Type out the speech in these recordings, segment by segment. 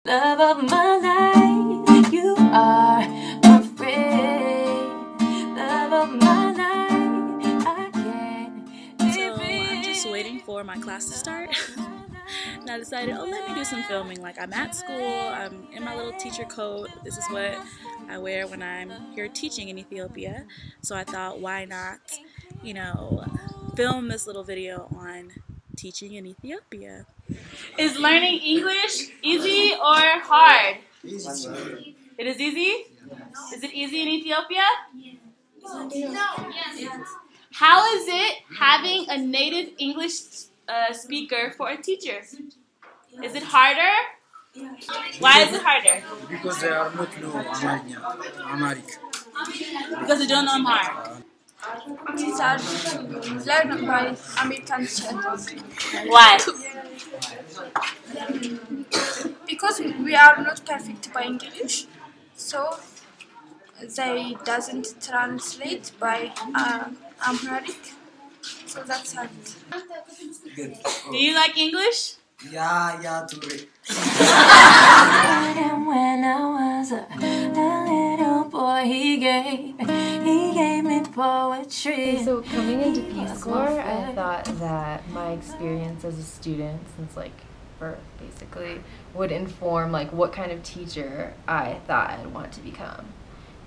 Love of my life, you are my friend. Love of my life, I can't live. So I'm just waiting for my class to start. And I decided, oh, let me do some filming. Like, I'm at school, I'm in my little teacher coat. This is what I wear when I'm here teaching in Ethiopia. So I thought, why not, film this little video on teaching in Ethiopia. Is learning English easy or hard? Easy. It is easy? Is it easy in Ethiopia? No. Yes. How is it having a native English speaker for a teacher? Is it harder? Why is it harder? Because they are not know Amharic. Because they don't know Amharic. These are learned by American students. Why? Because we are not perfect by English, so they doesn't translate by Amharic. So that's hard. Do you like English? Yeah, too. When I was a little boy, he gave me poetry. So coming into Peace Corps, I thought that my experience as a student, since like birth basically, would inform like what kind of teacher I thought I'd want to become.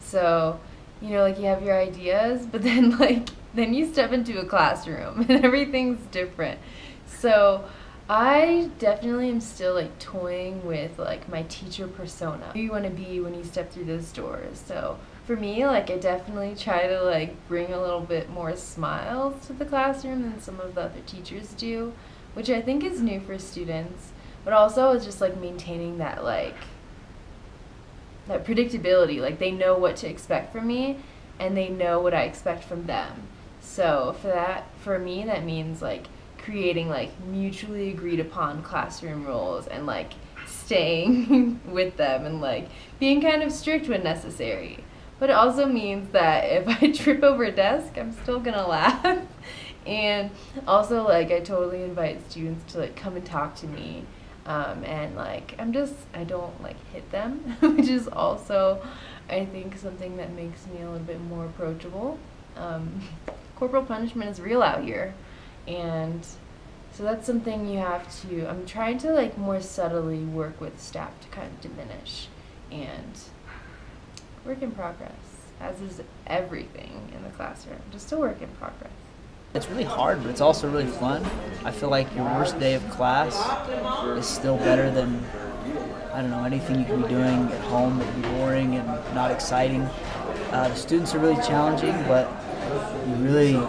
So, like you have your ideas, but then you step into a classroom and everything's different. So I definitely am still like toying with like my teacher persona. Who you want to be when you step through those doors. So for me, like I definitely try to like bring a little bit more smiles to the classroom than some of the other teachers do, which I think is new for students, but also it's just like maintaining that that predictability. Like they know what to expect from me and they know what I expect from them. So for me that means like creating like mutually agreed upon classroom rules and like staying with them and like being kind of strict when necessary. But it also means that if I trip over a desk, I'm still gonna laugh. And also like I totally invite students to like come and talk to me. And like I don't like hit them, which is also I think something that makes me a little bit more approachable. Corporal punishment is real out here. And so that's something you have to, I'm trying to like more subtly work with staff to kind of diminish, and work in progress, as is everything in the classroom, just a work in progress. It's really hard, but it's also really fun. I feel like your worst day of class is still better than, I don't know, anything you can be doing at home that would be boring and not exciting. The students are really challenging, but you really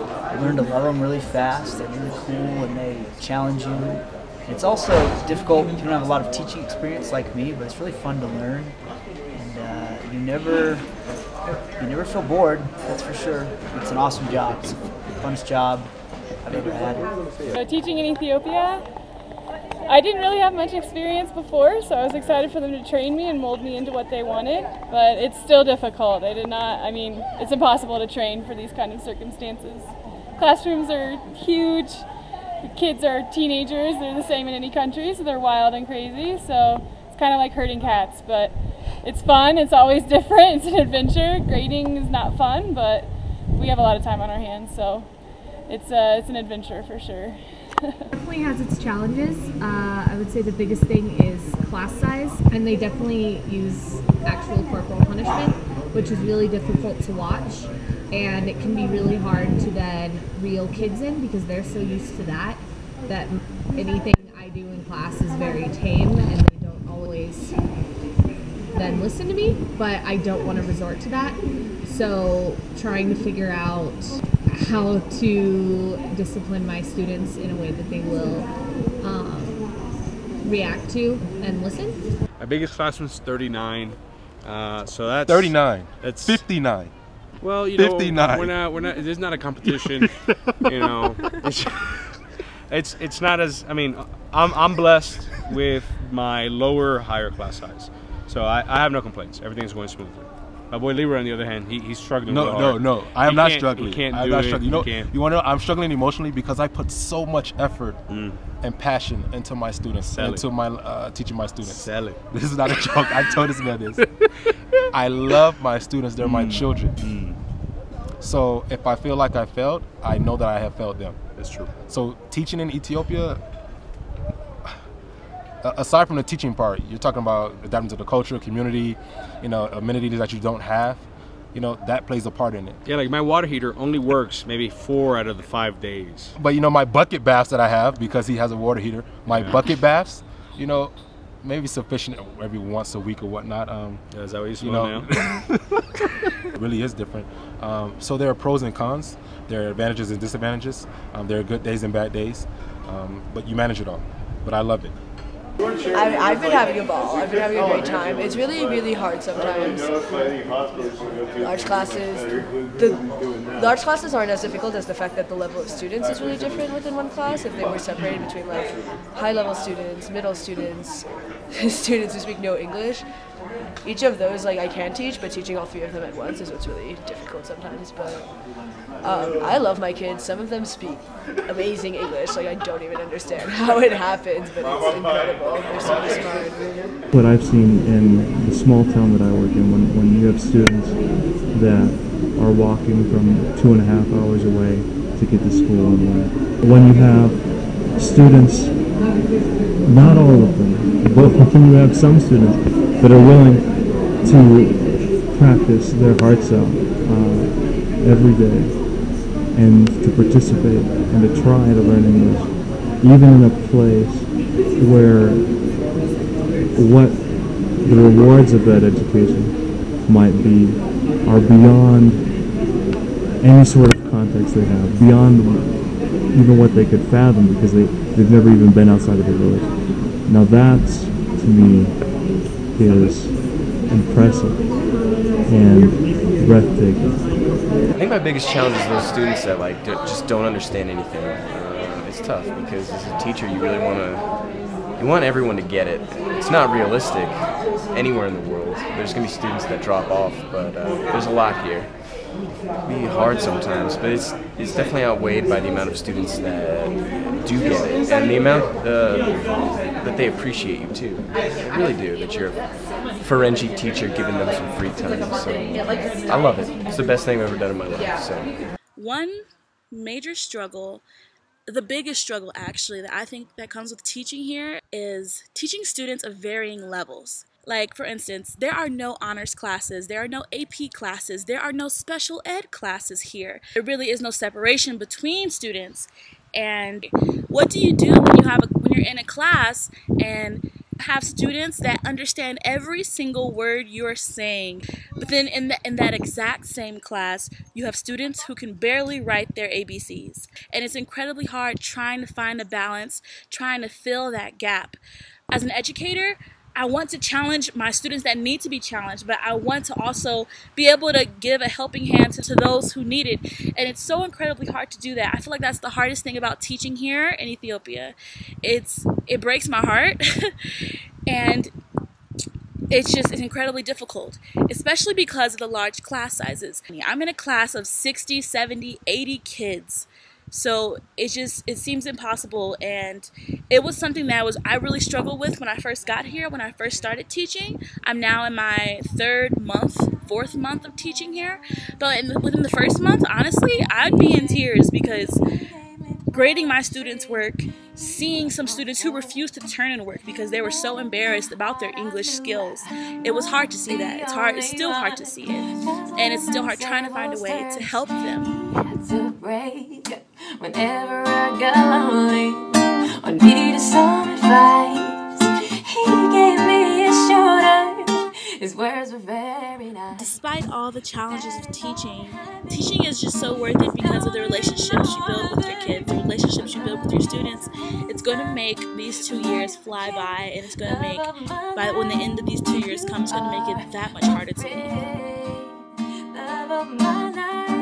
learn to love them really fast. They're really cool and they challenge you. It's also difficult if you don't have a lot of teaching experience like me, but it's really fun to learn. And you never feel bored, that's for sure. It's an awesome job. It's the funnest job I've ever had. So teaching in Ethiopia, I didn't really have much experience before, so I was excited for them to train me and mold me into what they wanted, but it's still difficult. It's impossible to train for these kind of circumstances. Classrooms are huge, the kids are teenagers, they're the same in any country, so they're wild and crazy, so it's kind of like herding cats, but it's fun, it's always different, it's an adventure. Grading is not fun, but we have a lot of time on our hands, so it's an adventure for sure. Definitely has its challenges. I would say the biggest thing is class size, and they definitely use actual corporal punishment, which is really difficult to watch, and it can be really hard to then reel kids in because they're so used to that anything I do in class is very tame and they don't always then listen to me, but I don't want to resort to that. So trying to figure out how to discipline my students in a way that they will react to and listen. My biggest classroom's 39, so that's 39. That's 59. Well, 59. we're not. There's not a competition. It's not as. I'm blessed with my higher class size, so I have no complaints. Everything's going smoothly. My boy Leroy, on the other hand, he's struggling. No. I am not struggling. He can't I'm do not it. struggling. You want to know? I'm struggling emotionally because I put so much effort and passion into my students, into my teaching my students. Sell it. This is not a joke. I told this man this. I love my students. They're my children. So if I feel like I failed, I know that I have failed them. That's true. So teaching in Ethiopia, aside from the teaching part, you're talking about adapting to the culture, community, amenities that you don't have. That plays a part in it. Yeah, like my water heater only works maybe 4 out of the 5 days. But my bucket baths that I have, because he has a water heater, my bucket baths, maybe sufficient every once a week or whatnot. Is that what you smell now? It really is different. So there are pros and cons. There are advantages and disadvantages. There are good days and bad days. But you manage it all. But I love it. I've been having a ball. I've been having a great time. It's really, really hard sometimes. Large classes aren't as difficult as the fact that the level of students is really different within one class. If they were separated between like high-level students, middle students, students who speak no English, each of those I can teach, but teaching all 3 of them at once is what's really difficult sometimes. But I love my kids. Some of them speak amazing English. I don't even understand how it happens, but it's incredible. They're so smart. What I've seen in the small town that I work in, when you have students that are walking from 2.5 hours away to get to school, and when you have students, not all of them, but when you have some students that are willing to practice their hearts out every day, and to participate and to try to learn English, even in a place where what the rewards of that education might be are beyond any sort of context they have, beyond even what they could fathom, because they've never even been outside of the village. Now that, to me, is impressive and breathtaking. I think my biggest challenge is those students that just don't understand anything. It's tough because as a teacher you really want everyone to get it. It's not realistic anywhere in the world. There's going to be students that drop off, but there's a lot here. It can be hard sometimes, but it's definitely outweighed by the amount of students that do get it and the amount that they appreciate you too. They really do, that you're a Ferengi teacher giving them some free time. So I love it. It's the best thing I've ever done in my life. So one major struggle, the biggest struggle actually that I think that comes with teaching here, is teaching students of varying levels. Like, for instance, there are no honors classes, there are no AP classes, there are no special ed classes here. There really is no separation between students. And what do you do when you're in a class and have students that understand every single word you're saying, but then in that exact same class, you have students who can barely write their ABCs. And it's incredibly hard trying to find a balance, trying to fill that gap. As an educator, I want to challenge my students that need to be challenged, but I want to also be able to give a helping hand to those who need it. And it's so incredibly hard to do that. I feel like that's the hardest thing about teaching here in Ethiopia. It breaks my heart and it's incredibly difficult, especially because of the large class sizes. I'm in a class of 60, 70, 80 kids. So it seems impossible, and it was something that I really struggled with when I first got here, when I first started teaching. I'm now in my 4th month of teaching here, but within the first month, honestly, I'd be in tears because grading my students' work, seeing some students who refused to turn in work because they were so embarrassed about their English skills. It was hard to see that. It's still hard to see it. And it's still hard trying to find a way to help them. Whenever I got lonely or needed some advice, he gave me a shoulder. His words were very nice. Despite all the challenges of teaching is just so worth it because of the relationships you build with your kids, the relationships you build with your students. It's going to make these 2 years fly by, and it's going to make, when the end of these 2 years comes, it's going to make it that much harder to leave.